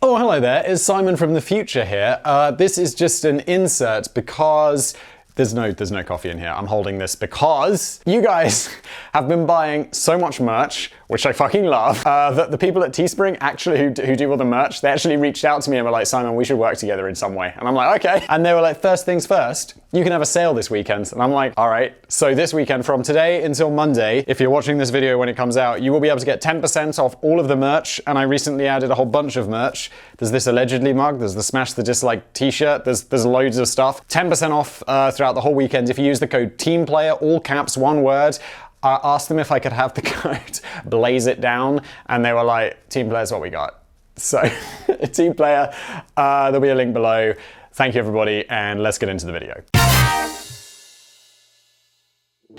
Oh, hello there, it's Simon from the future here. This is just an insert because there's no coffee in here. I'm holding this because you guys have been buying so much merch, which I fucking love, that the people at Teespring actually who do all the merch, they actually reached out to me and were like, Simon, we should work together in some way. And I'm like, okay. And they were like, first things first, you can have a sale this weekend. And I'm like, all right. So this weekend from today until Monday, if you're watching this video when it comes out, you will be able to get 10% off all of the merch. And I recently added a whole bunch of merch. There's this allegedly mug, there's the Smash the Dislike t-shirt, there's loads of stuff. 10% off throughout the whole weekend if you use the code TEAMPLAYER, all caps, one word. I asked them if I could have the code Blaze It Down, and they were like, Team Player's what we got. So, Team Player, there'll be a link below. Thank you everybody, and let's get into the video.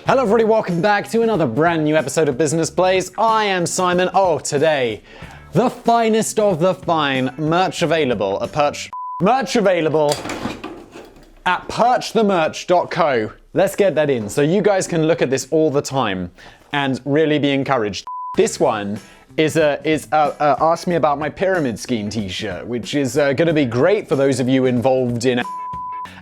Hello everybody, welcome back to another brand new episode of Business Blaze. I am Simon. Oh, today, the finest of the fine, merch available at perchthemerch.co. Let's get that in so you guys can look at this all the time and really be encouraged. This one is Ask Me About My Pyramid Scheme t-shirt, which is going to be great for those of you involved in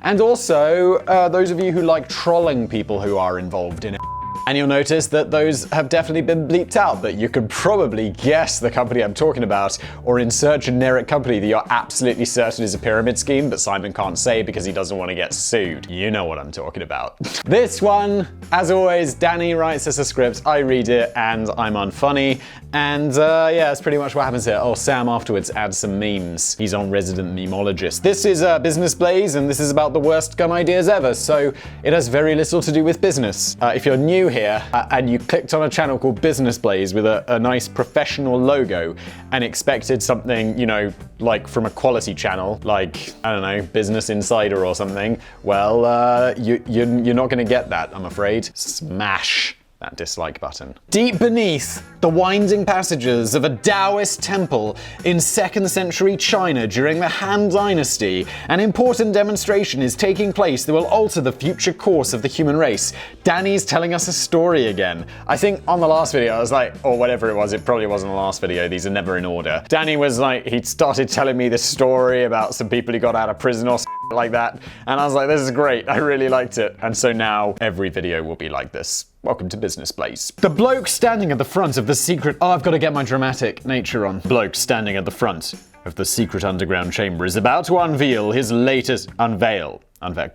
and also those of you who like trolling people who are involved in it. And you'll notice that those have definitely been bleeped out, but you could probably guess the company I'm talking about or insert generic company that you're absolutely certain is a pyramid scheme, but Simon can't say because he doesn't want to get sued. You know what I'm talking about. This one, as always, Danny writes us a script, I read it, and I'm unfunny. And yeah, that's pretty much what happens here. Oh, Sam afterwards adds some memes. He's on Resident Memologist. This is Business Blaze, and this is about the worst gun ideas ever, so it has very little to do with business. If you're new here and you clicked on a channel called Business Blaze with a nice professional logo and expected something, you know, like from a quality channel, like, I don't know, Business Insider or something, well, you're not gonna get that, I'm afraid. Smash that dislike button. Deep beneath the winding passages of a Taoist temple in 2nd century China during the Han Dynasty, an important demonstration is taking place that will alter the future course of the human race. Danny's telling us a story again. I think on the last video I was like, or whatever it was, it probably wasn't the last video, these are never in order. Danny was like, he started telling me this story about some people who got out of prison or like that, and I was like, this is great, I really liked it. And so now every video will be like this. Welcome to Business Blaze. The bloke standing at the front of the secret... Oh, I've got to get my dramatic nature on. Bloke standing at the front of the secret underground chamber is about to unveil his latest... Unveil.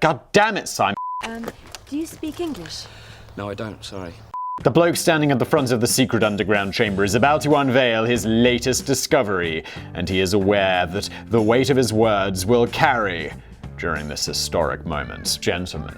God damn it, Simon. Do you speak English? No, I don't, sorry. The bloke standing at the front of the secret underground chamber is about to unveil his latest discovery, and he is aware that the weight of his words will carry during this historic moment. Gentlemen,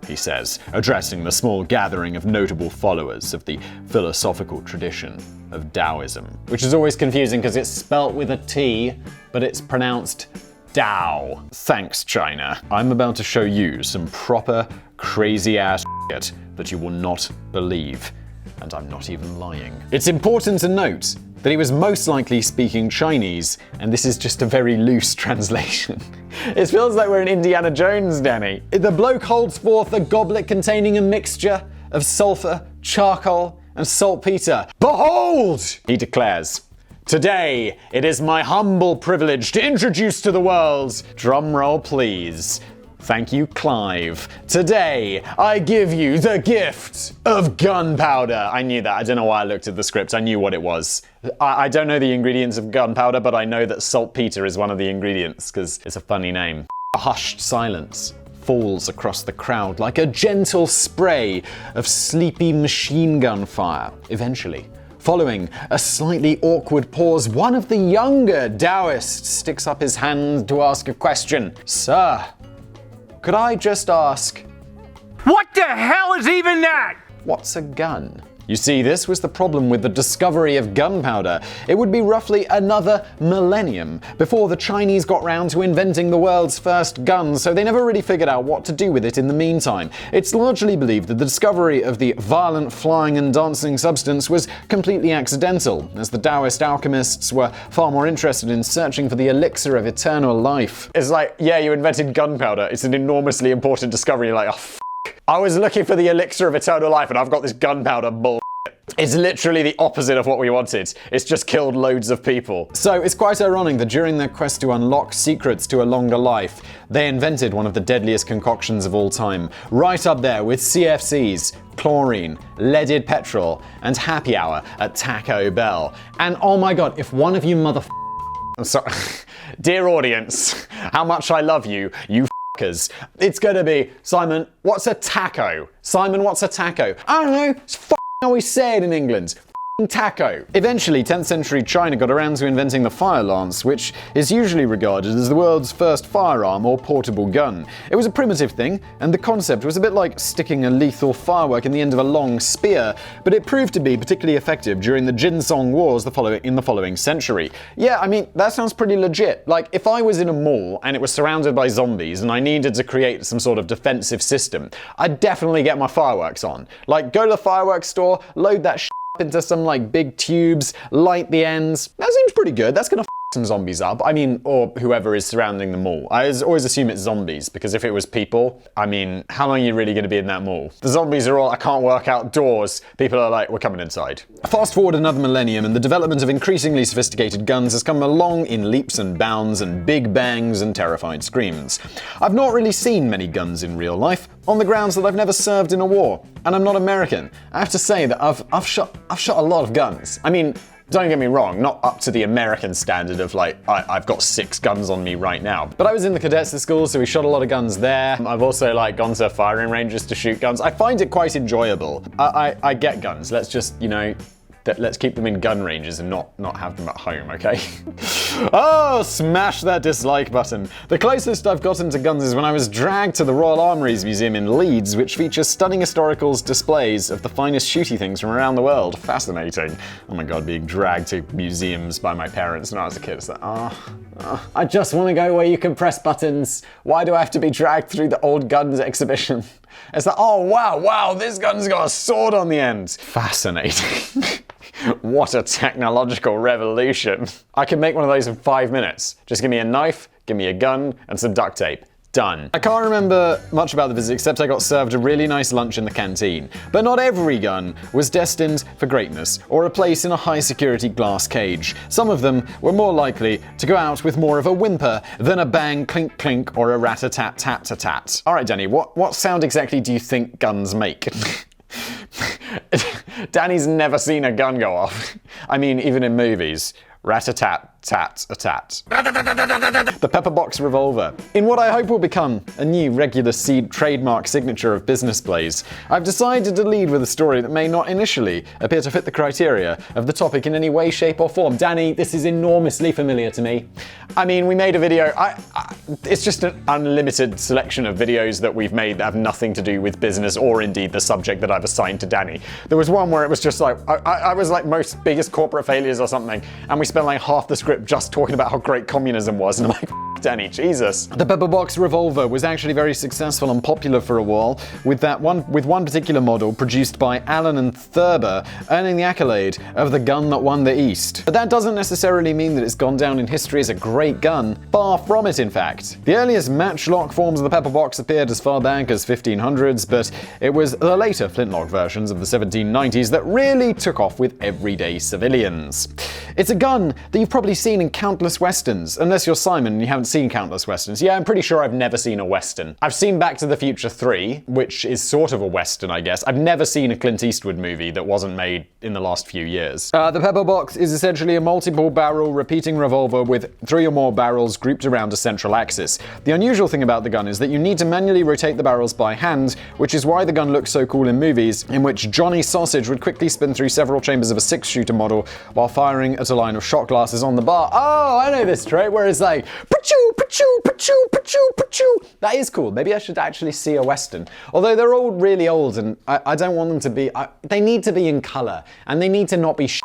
he says, addressing the small gathering of notable followers of the philosophical tradition of Taoism. Which is always confusing because it's spelt with a T, but it's pronounced Tao. Thanks, China. I'm about to show you some proper crazy-ass shit that you will not believe. And I'm not even lying. It's important to note that he was most likely speaking Chinese, and this is just a very loose translation. It feels like we're in Indiana Jones, Danny. The bloke holds forth a goblet containing a mixture of sulfur, charcoal, and saltpeter. Behold, he declares, today it is my humble privilege to introduce to the world, drum roll please, thank you, Clive. Today, I give you the gift of gunpowder. I knew that. I don't know why I looked at the script. I knew what it was. I don't know the ingredients of gunpowder, but I know that saltpeter is one of the ingredients because it's a funny name. A hushed silence falls across the crowd like a gentle spray of sleepy machine gun fire. Eventually, following a slightly awkward pause, one of the younger Taoists sticks up his hand to ask a question. Sir, could I just ask, what the hell is even that? What's a gun? You see, this was the problem with the discovery of gunpowder. It would be roughly another millennium before the Chinese got round to inventing the world's first gun, so they never really figured out what to do with it in the meantime. It's largely believed that the discovery of the violent flying and dancing substance was completely accidental, as the Taoist alchemists were far more interested in searching for the elixir of eternal life. It's like, yeah, you invented gunpowder. It's an enormously important discovery. You're like, oh, I was looking for the elixir of eternal life and I've got this gunpowder bull. It's literally the opposite of what we wanted. It's just killed loads of people. So it's quite ironic that during their quest to unlock secrets to a longer life, they invented one of the deadliest concoctions of all time, right up there with CFCs, chlorine, leaded petrol, and happy hour at Taco Bell. And oh my god, if one of you I'm sorry, dear audience, how much I love you, you f***ers. It's gonna be, Simon, what's a taco? Simon, what's a taco? I don't know, it's how we say it in England. Taco. Eventually, 10th century China got around to inventing the fire lance, which is usually regarded as the world's first firearm or portable gun. It was a primitive thing, and the concept was a bit like sticking a lethal firework in the end of a long spear, but it proved to be particularly effective during the Jinsong Wars in the following century. Yeah, I mean, that sounds pretty legit. Like, if I was in a mall and it was surrounded by zombies and I needed to create some sort of defensive system, I'd definitely get my fireworks on. Like, go to the fireworks store, load that shit into some like big tubes, light the ends. That seems pretty good. That's gonna some zombies up. I mean, or whoever is surrounding the mall. I always assume it's zombies, because if it was people, I mean, how long are you really gonna be in that mall? The zombies are all, I can't work outdoors. People are like, we're coming inside. Fast forward another millennium and the development of increasingly sophisticated guns has come along in leaps and bounds and big bangs and terrified screams. I've not really seen many guns in real life, on the grounds that I've never served in a war, and I'm not American. I have to say that I've shot a lot of guns. I mean, don't get me wrong, not up to the American standard of like, I've got 6 guns on me right now. But I was in the cadets at school, so we shot a lot of guns there. I've also like gone to firing ranges to shoot guns. I find it quite enjoyable. I get guns. Let's just, you know, let's keep them in gun ranges and not have them at home, okay? Oh, smash that dislike button. The closest I've gotten to guns is when I was dragged to the Royal Armouries Museum in Leeds, which features stunning historical displays of the finest shooty things from around the world. Fascinating. Oh my god, being dragged to museums by my parents when I was a kid. It's like, I just want to go where you can press buttons. Why do I have to be dragged through the old guns exhibition? It's like, oh wow, this gun's got a sword on the end. Fascinating. What a technological revolution. I can make one of those in 5 minutes. Just give me a knife, give me a gun, and some duct tape. Done. I can't remember much about the visit except I got served a really nice lunch in the canteen. But not every gun was destined for greatness or a place in a high-security glass cage. Some of them were more likely to go out with more of a whimper than a bang, clink, clink, or a rat-a-tat-tat-tat-tat. Alright, Danny, what sound exactly do you think guns make? Danny's never seen a gun go off. I mean, even in movies. Rat-a-tat-tat-a-tat. The pepperbox revolver. In what I hope will become a new regular seed trademark signature of business plays, I've decided to lead with a story that may not initially appear to fit the criteria of the topic in any way, shape, or form. Danny, this is enormously familiar to me. I mean, we made a video. It's just an unlimited selection of videos that we've made that have nothing to do with business or indeed the subject that I've assigned to Danny. There was one where it was just like, I was like most biggest corporate failures or something, and we spent like half the script just talking about how great communism was, and I'm like, Danny, Jesus. The pepperbox revolver was actually very successful and popular for a while, with one particular model produced by Allen and Thurber earning the accolade of the gun that won the East. But that doesn't necessarily mean that it's gone down in history as a great gun. Far from it, in fact. The earliest matchlock forms of the pepperbox appeared as far back as 1500s, but it was the later flintlock versions of the 1790s that really took off with everyday civilians. It's a gun that you've probably seen in countless westerns, unless you're Simon and you haven't seen countless westerns. Yeah, I'm pretty sure I've never seen a western. I've seen Back to the Future 3, which is sort of a western, I guess. I've never seen a Clint Eastwood movie that wasn't made in the last few years. The pepperbox is essentially a multiple barrel repeating revolver with 3 or more barrels grouped around a central axis. The unusual thing about the gun is that you need to manually rotate the barrels by hand, which is why the gun looks so cool in movies, in which Johnny Sausage would quickly spin through several chambers of a 6-shooter model while firing at a line of shot glasses on the bar. Oh, I know this trick where it's like, pa-choo, pa-choo, pa-choo, pa-choo, pa-choo. That is cool. Maybe I should actually see a western. Although they're all really old and I don't want them to be, they need to be in color and they need to not be shit.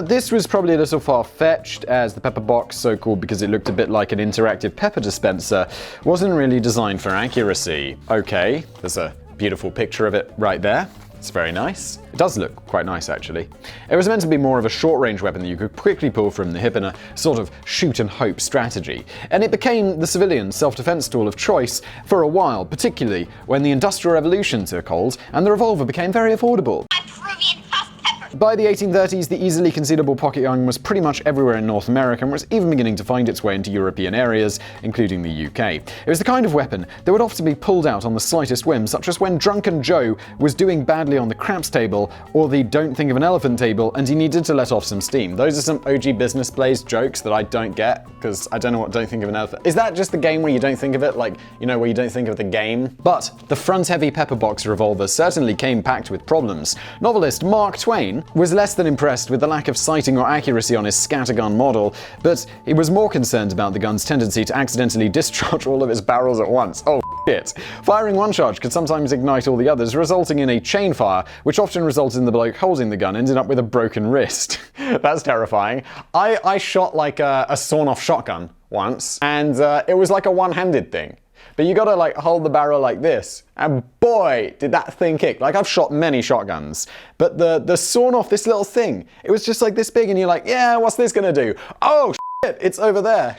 This was probably a little far-fetched, as the pepperbox, so called because it looked a bit like an interactive pepper dispenser, wasn't really designed for accuracy. Okay, there's a beautiful picture of it right there. It's very nice. It does look quite nice, actually. It was meant to be more of a short-range weapon that you could quickly pull from the hip in a sort of shoot-and-hope strategy. And it became the civilian self-defense tool of choice for a while, particularly when the Industrial Revolution took hold and the revolver became very affordable. My Peruvian puff pepper By the 1830s, the easily concealable pocket gun was pretty much everywhere in North America and was even beginning to find its way into European areas, including the UK. It was the kind of weapon that would often be pulled out on the slightest whim, such as when Drunken Joe was doing badly on the craps table or the don't think of an elephant table and he needed to let off some steam. Those are some OG Business Plays jokes that I don't get, because I don't know what don't think of an elephant. Is that just the game where you don't think of it? Like, you know, where you don't think of the game? But the front-heavy pepperbox revolver certainly came packed with problems. Novelist Mark Twain was less than impressed with the lack of sighting or accuracy on his scattergun model, but he was more concerned about the gun's tendency to accidentally discharge all of its barrels at once. Oh, shit. Firing one charge could sometimes ignite all the others, resulting in a chain fire, which often resulted in the bloke holding the gun ending up with a broken wrist. That's terrifying. I shot like a sawn-off shotgun once, and it was like a one-handed thing. But you gotta like hold the barrel like this, and boy, did that thing kick. Like, I've shot many shotguns, but the sawn off this little thing, it was just like this big, and you're like, yeah, what's this gonna do? Oh shit, it's over there.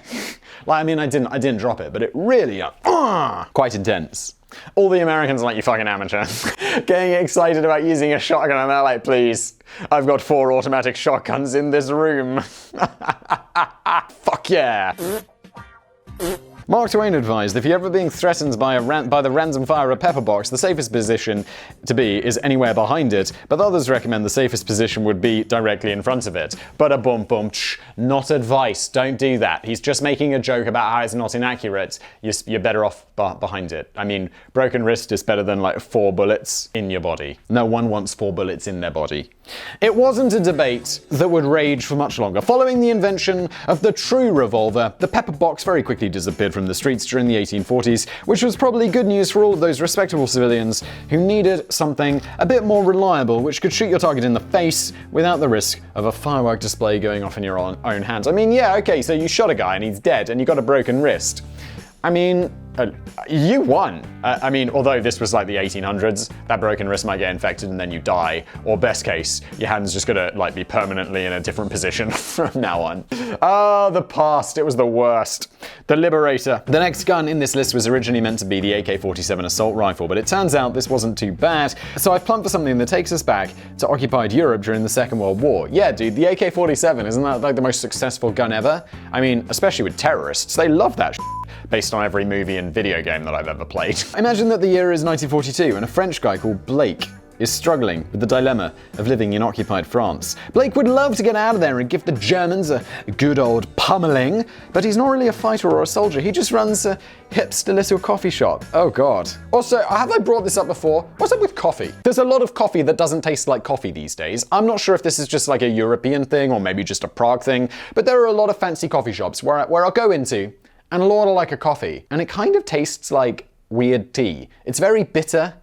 Like, I mean, I didn't drop it, but it really, quite intense. All the Americans are like, you fucking amateur, getting excited about using a shotgun, and they're like, please, I've got 4 automatic shotguns in this room. Fuck yeah. Mark Twain advised, if you're ever being threatened by the random fire of a pepper box, the safest position to be is anywhere behind it, but others recommend the safest position would be directly in front of it. But a bum bum, not advice, don't do that. He's just making a joke about how it's not inaccurate. You're better off behind it. I mean, broken wrist is better than like 4 bullets in your body. No one wants 4 bullets in their body. It wasn't a debate that would rage for much longer. Following the invention of the true revolver, the pepper box very quickly disappeared from the streets during the 1840s, which was probably good news for all of those respectable civilians who needed something a bit more reliable, which could shoot your target in the face without the risk of a firework display going off in your own hands. I mean, yeah, okay, so you shot a guy and he's dead and you got a broken wrist. I mean, you won. I mean, although this was like the 1800s, that broken wrist might get infected and then you die. Or best case, your hand's just gonna like be permanently in a different position from now on. Oh, the past, it was the worst. The Liberator. The next gun in this list was originally meant to be the AK-47 assault rifle, but it turns out this wasn't too bad. So I've plumped for something that takes us back to occupied Europe during the Second World War. Yeah, dude, the AK-47, isn't that like the most successful gun ever? I mean, especially with terrorists, they love that shit. Based on every movie and video game that I've ever played. Imagine that the year is 1942 and a French guy called Blake is struggling with the dilemma of living in occupied France. Blake would love to get out of there and give the Germans a good old pummeling, but he's not really a fighter or a soldier. He just runs a hipster little coffee shop. Oh god. Also, have I brought this up before? What's up with coffee? There's a lot of coffee that doesn't taste like coffee these days. I'm not sure if this is just like a European thing or maybe just a Prague thing, but there are a lot of fancy coffee shops where I'll go into and I'll order like a coffee, and it kind of tastes like weird tea. It's very bitter.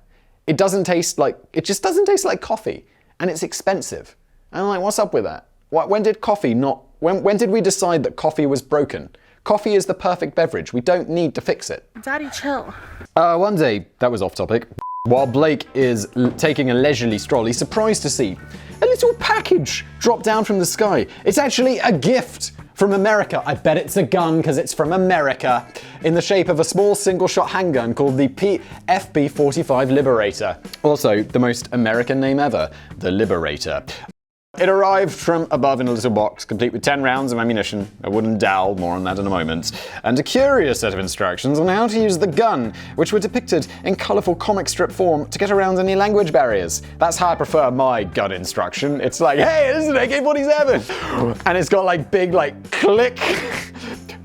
It just doesn't taste like coffee, and it's expensive. And I'm like, what's up with that? When did coffee not, when did we decide that coffee was broken? Coffee is the perfect beverage. We don't need to fix it. Daddy, chill. One day, that was off topic, while Blake is taking a leisurely stroll, he's surprised to see a little package drop down from the sky. It's actually a gift from America. I bet it's a gun because it's from America, in the shape of a small single-shot handgun called the FB-45 Liberator. Also, the most American name ever, the Liberator. It arrived from above in a little box, complete with 10 rounds of ammunition, a wooden dowel, more on that in a moment, and a curious set of instructions on how to use the gun, which were depicted in colourful comic strip form to get around any language barriers. That's how I prefer my gun instruction. It's like, hey, this is an AK-47! And it's got like big like click,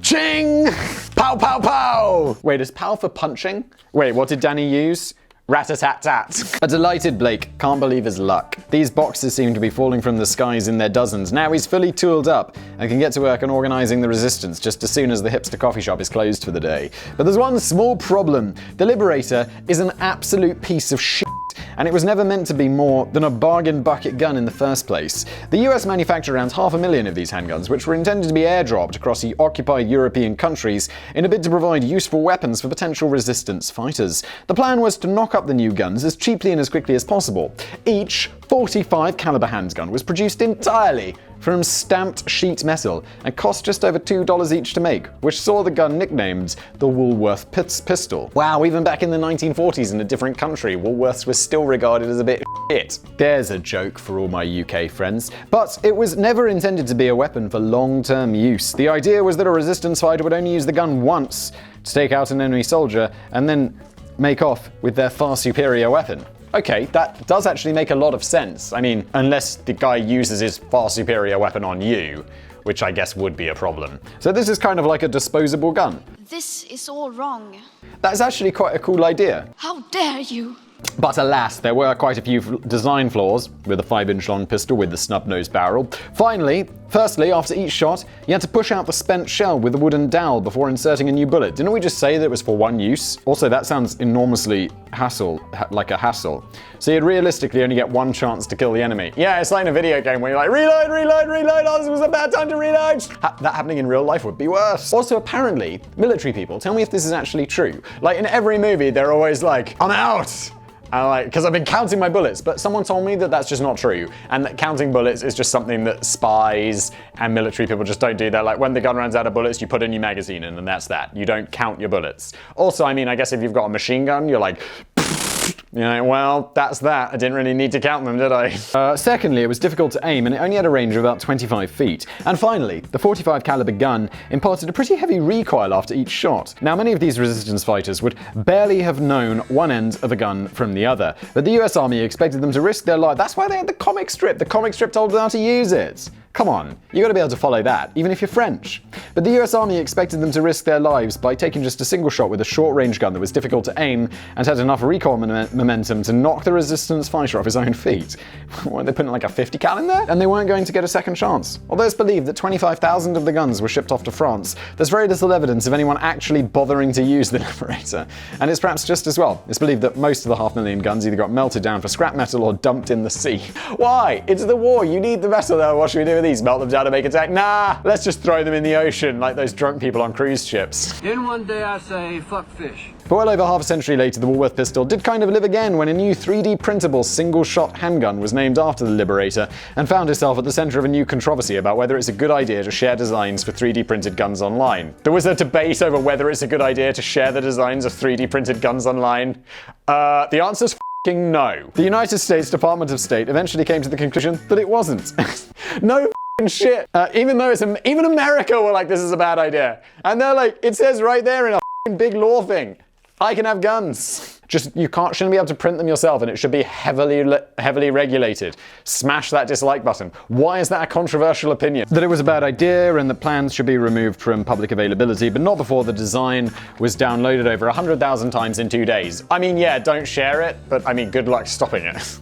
ching, pow pow pow! Wait, is pow for punching? Wait, what did Danny use? Rat-a-tat-tat. A delighted Blake can't believe his luck. These boxes seem to be falling from the skies in their dozens. Now he's fully tooled up and can get to work on organising the resistance just as soon as the hipster coffee shop is closed for the day. But there's one small problem. The Liberator is an absolute piece of shit, and it was never meant to be more than a bargain bucket gun in the first place. The US manufactured around 500,000 of these handguns, which were intended to be airdropped across the occupied European countries in a bid to provide useful weapons for potential resistance fighters. The plan was to knock up the new guns as cheaply and as quickly as possible. Each .45 caliber handgun was produced entirely from stamped sheet metal and cost just over $2 each to make, which saw the gun nicknamed the Woolworth pistol. Wow, even back in the 1940s in a different country, Woolworths was still regarded as a bit shit. There's a joke for all my UK friends. But it was never intended to be a weapon for long-term use. The idea was that a resistance fighter would only use the gun once to take out an enemy soldier and then make off with their far superior weapon. Okay, that does actually make a lot of sense. I mean, unless the guy uses his far superior weapon on you, which I guess would be a problem. So this is kind of like a disposable gun. This is all wrong. That's actually quite a cool idea. How dare you? But alas, there were quite a few design flaws with a 5-inch long pistol with the snub-nosed barrel. Firstly, after each shot, you had to push out the spent shell with a wooden dowel before inserting a new bullet. Didn't we just say that it was for one use? Also, that sounds enormously like a hassle. So you'd realistically only get one chance to kill the enemy. Yeah, it's like in a video game where you're like, reload, reload, reload, oh, this was a bad time to reload. That happening in real life would be worse. Also, apparently, military people, tell me if this is actually true. Like in every movie, they're always like, I'm out. Because I've been counting my bullets, but someone told me that that's just not true, and that counting bullets is just something that spies and military people just don't do. They're like, when the gun runs out of bullets, you put a new magazine in, and that's that. You don't count your bullets. Also, I mean, I guess if you've got a machine gun, you're like, well, that's that. I didn't really need to count them, did I? Secondly, it was difficult to aim, and it only had a range of about 25 feet. And finally, the 45 caliber gun imparted a pretty heavy recoil after each shot. Now, many of these resistance fighters would barely have known one end of a gun from the other, but the US Army expected them to risk their life. That's why they had the comic strip. The comic strip told them how to use it. Come on, you gotta be able to follow that, even if you're French. But the US Army expected them to risk their lives by taking just a single shot with a short-range gun that was difficult to aim and had enough recoil momentum to knock the resistance fighter off his own feet. Weren't they putting like a 50 cal in there? And they weren't going to get a second chance. Although it's believed that 25,000 of the guns were shipped off to France, there's very little evidence of anyone actually bothering to use the Liberator. And it's perhaps just as well. It's believed that most of the 500,000 guns either got melted down for scrap metal or dumped in the sea. Why? It's the war. You need the metal though. What should we do with these? Melt them down to make a tank? Nah, let's just throw them in the ocean like those drunk people on cruise ships. Then one day I say, fuck fish. But well over half a century later, the Woolworth pistol did kind of live again when a new 3D printable single-shot handgun was named after the Liberator and found itself at the center of a new controversy about whether it's a good idea to share designs for 3D printed guns online. There was a debate over whether it's a good idea to share the designs of 3D printed guns online. The answer's f***ing no. The United States Department of State eventually came to the conclusion that it wasn't. No f***ing shit. Even America were like, this is a bad idea. And they're like, it says right there in a f***ing big law thing, I can have guns. Just, you shouldn't be able to print them yourself, and it should be heavily regulated. Smash that dislike button. Why is that a controversial opinion? That it was a bad idea and that plans should be removed from public availability, but not before the design was downloaded over 100,000 times in 2 days. I mean, yeah, don't share it, but I mean, good luck stopping it.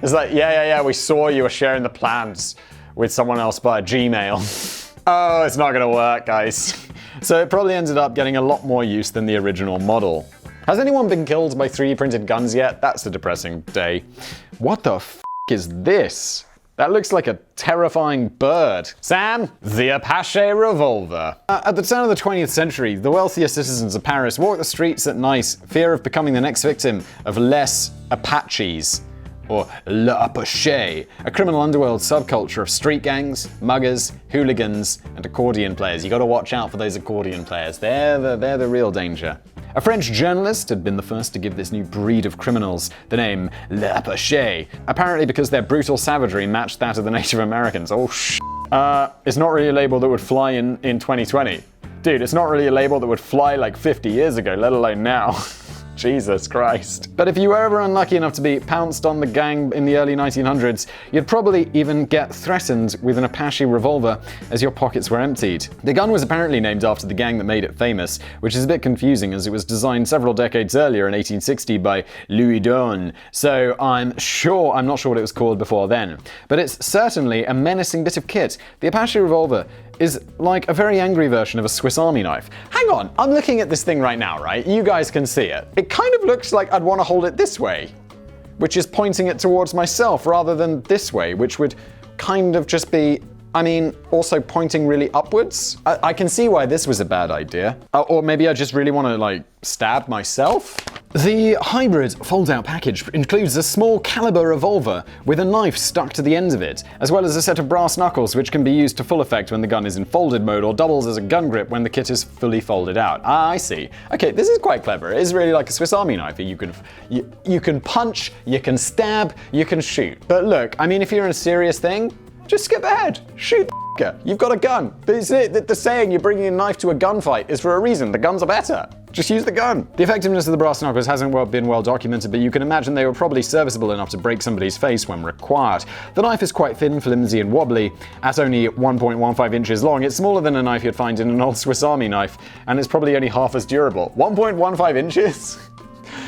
It's like, yeah, we saw you were sharing the plans with someone else via Gmail. Oh, it's not gonna work, guys. So it probably ended up getting a lot more use than the original model. Has anyone been killed by 3D printed guns yet? That's a depressing day. What the f*** is this? That looks like a terrifying bird. Sam, the Apache revolver. At the turn of the 20th century, the wealthier citizens of Paris walked the streets at night, fear of becoming the next victim of les apaches, or l'apache, a criminal underworld subculture of street gangs, muggers, hooligans, and accordion players. You gotta watch out for those accordion players. They're the real danger. A French journalist had been the first to give this new breed of criminals the name l'apache, apparently because their brutal savagery matched that of the Native Americans. Oh sh**. It's not really a label that would fly in 2020. Dude, it's not really a label that would fly like 50 years ago, let alone now. Jesus Christ. But if you were ever unlucky enough to be pounced on the gang in the early 1900s, you'd probably even get threatened with an Apache revolver as your pockets were emptied. The gun was apparently named after the gang that made it famous, which is a bit confusing as it was designed several decades earlier in 1860 by Louis Daun, so I'm not sure what it was called before then. But it's certainly a menacing bit of kit. The Apache revolver is like a very angry version of a Swiss Army knife. Hang on, I'm looking at this thing right now, right? You guys can see it. It kind of looks like I'd want to hold it this way, which is pointing it towards myself rather than this way, which would kind of just be, also pointing really upwards. I can see why this was a bad idea. Or maybe I just really want to, stab myself? The hybrid fold-out package includes a small caliber revolver with a knife stuck to the end of it, as well as a set of brass knuckles which can be used to full effect when the gun is in folded mode or doubles as a gun grip when the kit is fully folded out. Ah, I see. Okay, this is quite clever. It is really like a Swiss Army knife. You can punch, you can stab, you can shoot. But look, I mean, if you're in a serious thing, just skip ahead. Shoot the f***er. You've got a gun. The saying you're bringing a knife to a gunfight is for a reason. The guns are better. Just use the gun. The effectiveness of the brass knuckles hasn't been well documented, but you can imagine they were probably serviceable enough to break somebody's face when required. The knife is quite thin, flimsy, and wobbly. At only 1.15 inches long, it's smaller than a knife you'd find in an old Swiss Army knife, and it's probably only half as durable. 1.15 inches?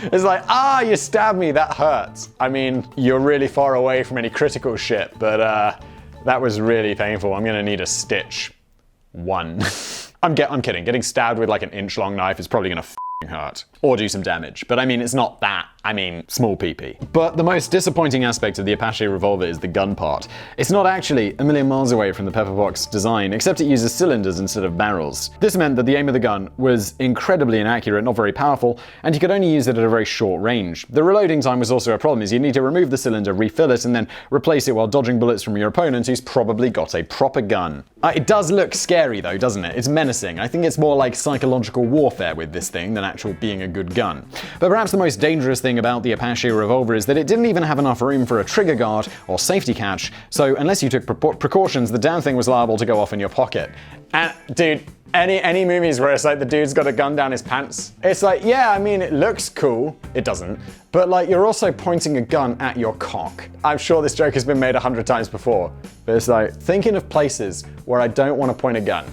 It's like, you stabbed me, that hurts. I mean, you're really far away from any critical shit, but that was really painful. I'm gonna need a stitch. 1. I'm kidding. Getting stabbed with like an inch-long knife is probably gonna hurt. Or do some damage. But I mean, it's not that. I mean, small PP. But the most disappointing aspect of the Apache revolver is the gun part. It's not actually a million miles away from the pepperbox design, except it uses cylinders instead of barrels. This meant that the aim of the gun was incredibly inaccurate, not very powerful, and you could only use it at a very short range. The reloading time was also a problem, as you need to remove the cylinder, refill it, and then replace it while dodging bullets from your opponent who's probably got a proper gun. It does look scary though, doesn't it? It's menacing. I think it's more like psychological warfare with this thing than actual being a good gun. But perhaps the most dangerous thing about the Apache revolver is that it didn't even have enough room for a trigger guard or safety catch, so unless you took precautions, the damn thing was liable to go off in your pocket. And dude, any movies where it's like the dude's got a gun down his pants, it's like, yeah, I mean, it looks cool. It doesn't. But like, you're also pointing a gun at your cock. I'm sure this joke has been made 100 times before, but it's like, thinking of places where I don't want to point a gun.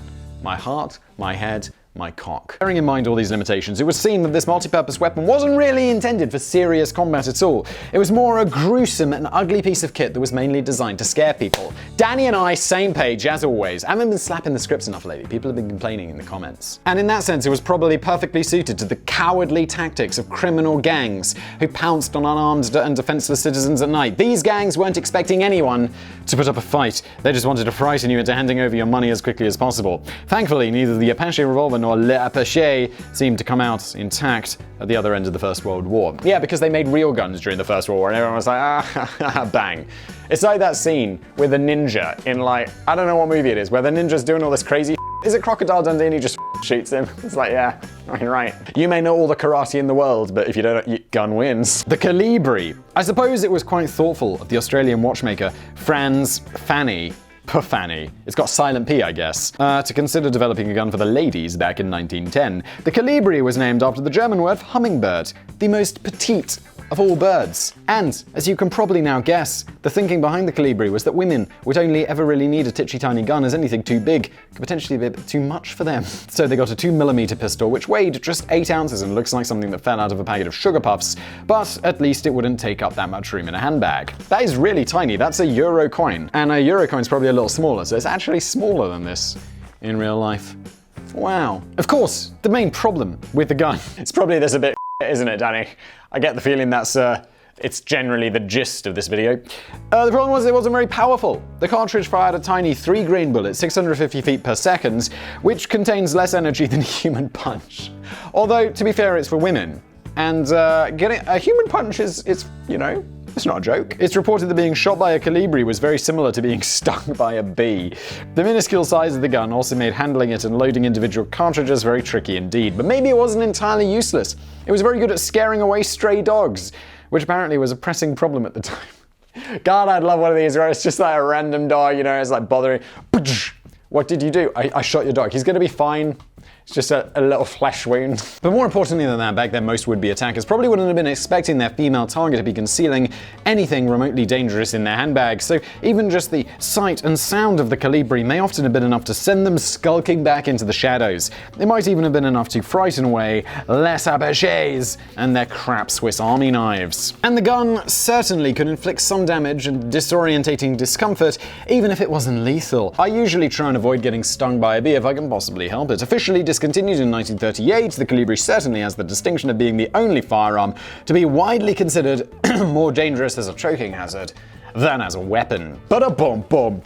My heart, my head, my cock. Bearing in mind all these limitations, it was seen that this multi-purpose weapon wasn't really intended for serious combat at all. It was more a gruesome and ugly piece of kit that was mainly designed to scare people. Danny and I, same page as always. I haven't been slapping the scripts enough lately. People have been complaining in the comments. And in that sense, it was probably perfectly suited to the cowardly tactics of criminal gangs who pounced on unarmed and defenseless citizens at night. These gangs weren't expecting anyone to put up a fight. They just wanted to frighten you into handing over your money as quickly as possible. Thankfully, neither the Apache revolver nor Le Apache seemed to come out intact at the other end of the First World War. Yeah, because they made real guns during the First World War and everyone was like, bang. It's like that scene with the ninja in like, I don't know what movie it is, where the ninja's doing all this crazy Is it Crocodile Dundee and he just shoots him? It's like, yeah, you're right. You may know all the karate in the world, but if you don't, your gun wins. The kolibri. I suppose it was quite thoughtful of the Australian watchmaker Franz Fanny. Fanny. It's got silent P, I guess. To consider developing a gun for the ladies back in 1910. The kolibri was named after the German word for hummingbird, the most petite of all birds. And, as you can probably now guess, the thinking behind the kolibri was that women would only ever really need a titchy tiny gun, as anything too big could potentially be a bit too much for them. So they got a 2mm pistol, which weighed just 8 ounces and looks like something that fell out of a packet of sugar puffs, but at least it wouldn't take up that much room in a handbag. That is really tiny. That's a euro coin. And a euro coin's probably a little smaller, so it's actually smaller than this in real life. Wow. Of course, the main problem with the gun, it's probably this a bit, isn't it, Danny? I get the feeling that's it's generally the gist of this video. The problem was it wasn't very powerful. The cartridge fired a tiny 3-grain bullet, 650 feet per second, which contains less energy than a human punch. Although, to be fair, it's for women. And getting a human punch is, you know, it's not a joke. It's reported that being shot by a kolibri was very similar to being stung by a bee. The minuscule size of the gun also made handling it and loading individual cartridges very tricky indeed. But maybe it wasn't entirely useless. It was very good at scaring away stray dogs, which apparently was a pressing problem at the time. God, I'd love one of these where it's just like a random dog, you know, it's like bothering. What did you do? I shot your dog. He's gonna be fine. It's just a little flesh wound. But more importantly than that, back then most would-be attackers probably wouldn't have been expecting their female target to be concealing anything remotely dangerous in their handbags, so even just the sight and sound of the kolibri may often have been enough to send them skulking back into the shadows. It might even have been enough to frighten away les apaches and their crap Swiss Army knives. And the gun certainly could inflict some damage and disorientating discomfort, even if it wasn't lethal. I usually try and avoid getting stung by a bee if I can possibly help it. Officially discontinued in 1938, the kolibri certainly has the distinction of being the only firearm to be widely considered more dangerous as a choking hazard than as a weapon. Ba-da-bum-bum.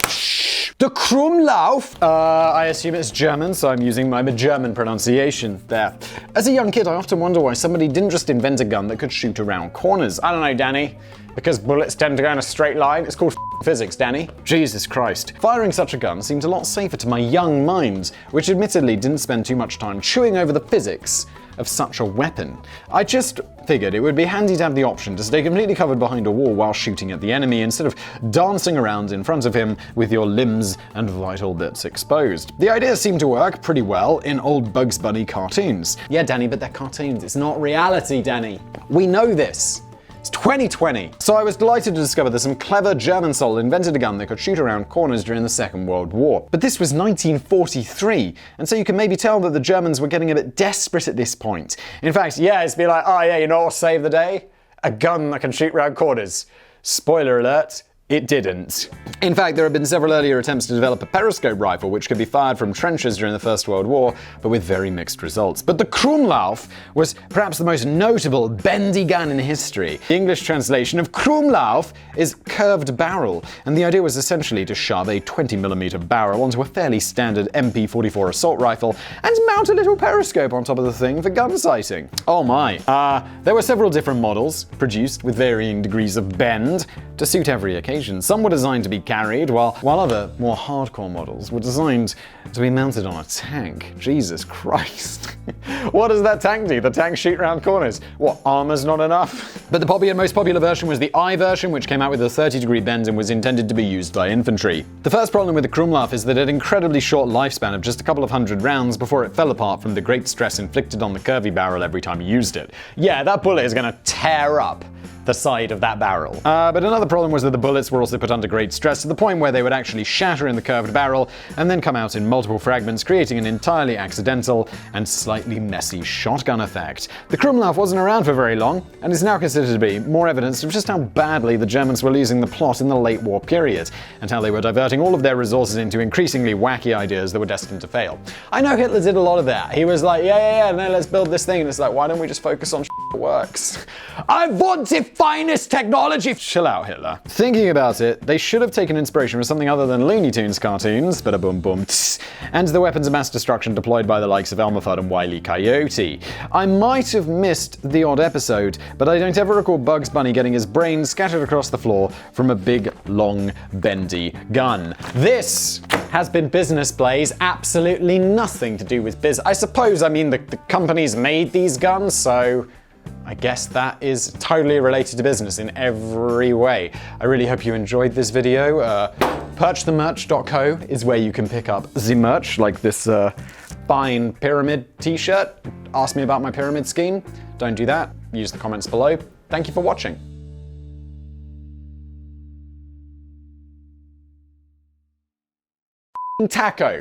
The Krummlauf. I assume it's German, so I'm using my German pronunciation there. As a young kid, I often wonder why somebody didn't just invent a gun that could shoot around corners. I don't know, Danny. Because bullets tend to go in a straight line? It's called physics, Danny. Jesus Christ. Firing such a gun seemed a lot safer to my young mind, which admittedly didn't spend too much time chewing over the physics of such a weapon. I just figured it would be handy to have the option to stay completely covered behind a wall while shooting at the enemy instead of dancing around in front of him with your limbs and vital bits exposed. The idea seemed to work pretty well in old Bugs Bunny cartoons. Yeah, Danny, but they're cartoons. It's not reality, Danny. We know this. It's 2020. So I was delighted to discover that some clever German soul invented a gun that could shoot around corners during the Second World War. But this was 1943, and so you can maybe tell that the Germans were getting a bit desperate at this point. In fact, yeah, it's be like, oh yeah, you know what'll save the day? A gun that can shoot around corners. Spoiler alert, it didn't. In fact, there have been several earlier attempts to develop a periscope rifle which could be fired from trenches during the First World War, but with very mixed results. But the Krummlauf was perhaps the most notable bendy gun in history. The English translation of Krummlauf is curved barrel, and the idea was essentially to shove a 20mm barrel onto a fairly standard MP44 assault rifle and mount a little periscope on top of the thing for gun sighting. Oh my. There were several different models, produced with varying degrees of bend, to suit every occasion. Some were designed to be carried, while other, more hardcore models were designed to be mounted on a tank. Jesus Christ. What does that tank do? The tank shoot around corners? What, armor's not enough? But the most popular version was the I version, which came out with a 30-degree bend and was intended to be used by infantry. The first problem with the Krummlauf is that it had an incredibly short lifespan of just a couple of hundred rounds before it fell apart from the great stress inflicted on the curvy barrel every time you used it. Yeah, that bullet is gonna tear up the side of that barrel. But another problem was that the bullets were also put under great stress to the point where they would actually shatter in the curved barrel and then come out in multiple fragments, creating an entirely accidental and slightly messy shotgun effect. The Krummlauf wasn't around for very long and is now considered to be more evidence of just how badly the Germans were losing the plot in the late war period, and how they were diverting all of their resources into increasingly wacky ideas that were destined to fail. I know Hitler did a lot of that. He was like, yeah, no, let's build this thing, and it's like, why don't we just focus on that works? I want the finest technology! Chill out, Hitler. Thinking about it, they should have taken inspiration from something other than Looney Tunes cartoons, bada boom boom tss, and the weapons of mass destruction deployed by the likes of Elmer Fudd and Wile E. Coyote. I might have missed the odd episode, but I don't ever recall Bugs Bunny getting his brain scattered across the floor from a big, long, bendy gun. This has been Business Blaze, absolutely nothing to do with I suppose, I mean, the companies made these guns, so I guess that is totally related to business in every way. I really hope you enjoyed this video. Purchthemerch.co is where you can pick up the merch, like this fine pyramid t-shirt. Ask me about my pyramid scheme. Don't do that. Use the comments below. Thank you for watching. Taco.